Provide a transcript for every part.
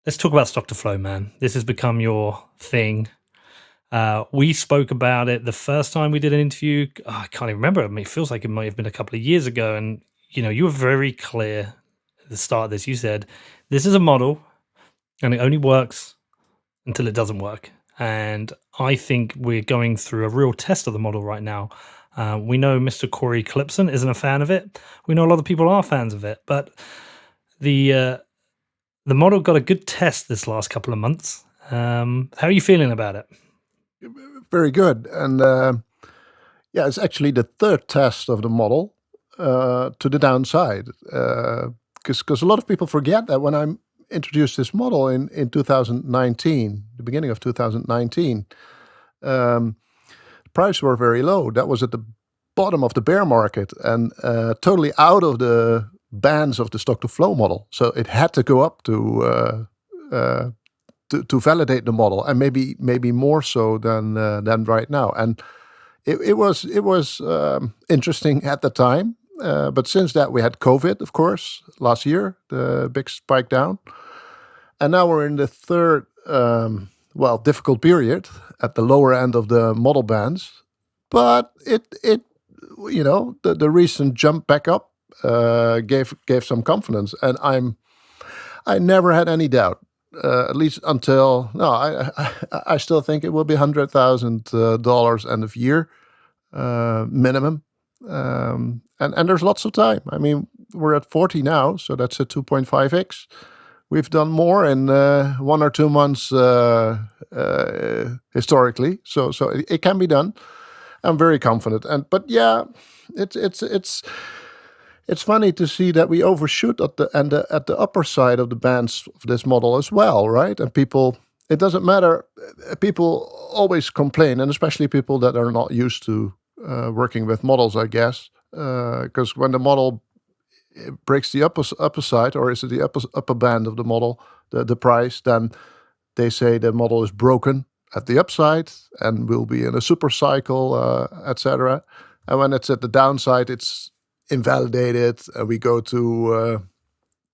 Let's talk about stock to flow, man. This has become your thing. We spoke about it the first time we did an interview. I can't even remember. I mean, it feels like it might have been a couple of years ago. And, you were very clear at the start of this. You said, this is a model and it only works until it doesn't work. And I think we're going through a real test of the model right now. We know Mr. Corey Clipson isn't a fan of it. We know a lot of people are fans of it. But the model got a good test this last couple of months. How are you feeling about it? Very good. And it's actually the third test of the model to the downside. Because a lot of people forget that when I introduced this model in 2019, the beginning of 2019, prices were very low. That was at the bottom of the bear market and totally out of the bands of the stock to flow model. So it had to go up to validate the model, and maybe more so than right now. And it was interesting at the time, but since that we had COVID, of course, last year, the big spike down, and now we're in the third difficult period at the lower end of the model bands. But the recent jump back up gave some confidence, and I never had any doubt. At least until I still think it will be $100,000 end of year minimum, and there's lots of time. I mean, we're at 40 now, so that's a 2.5x. We've done more in 1 or 2 months historically, so it can be done. I'm very confident, but it's funny to see that we overshoot at the upper side of the bands of this model as well, right? And it doesn't matter. People always complain, and especially people that are not used to working with models, I guess, because when the model breaks the upper side, or is it the upper band of the model, the price, then they say the model is broken at the upside and will be in a super cycle, etc. And when it's at the downside, it's invalidated, and we go to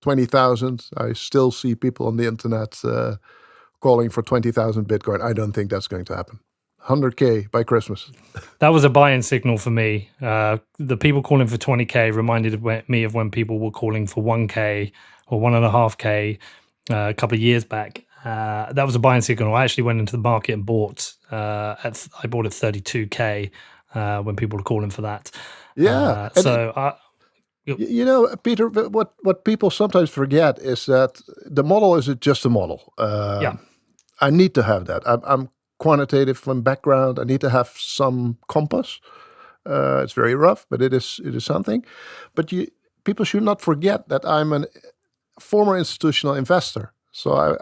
20,000. I still see people on the internet calling for 20,000 Bitcoin. I don't think that's going to happen. 100K by Christmas. That was a buy-in signal for me. The people calling for 20K reminded me of when people were calling for 1K or 1.5K a couple of years back. That was a buy-in signal. I actually went into the market and bought. I bought at 32K when people were calling for that. Yeah. Peter, what people sometimes forget is that the model is just a model. I need to have that. I'm quantitative from background. I need to have some compass. It's very rough, but it is something. But people should not forget that I'm a former institutional investor. So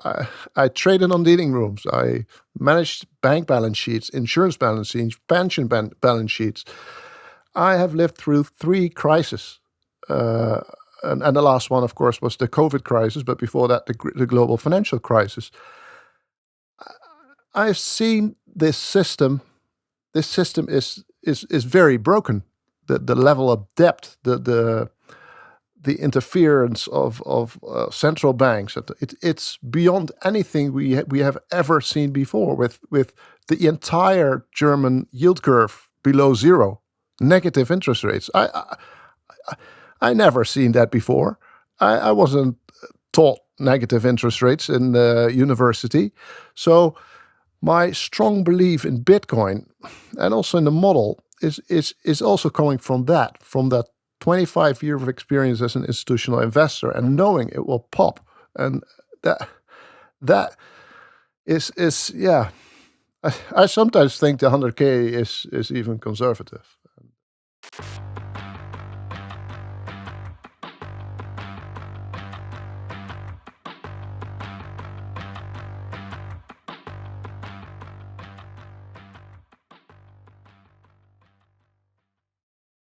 I traded on dealing rooms. I managed bank balance sheets, insurance balance sheets, pension balance sheets. I have lived through 3 crises. And the last one, of course, was the COVID crisis. But before that, the global financial crisis. I've seen this system. This system is very broken. The level of depth, the interference of central banks. It's beyond anything we have ever seen before. With the entire German yield curve below zero, negative interest rates. I never seen that before. I wasn't taught negative interest rates in university, so my strong belief in Bitcoin and also in the model is also coming from that 25 years of experience as an institutional investor and knowing it will pop. And that is I sometimes think the 100K is even conservative.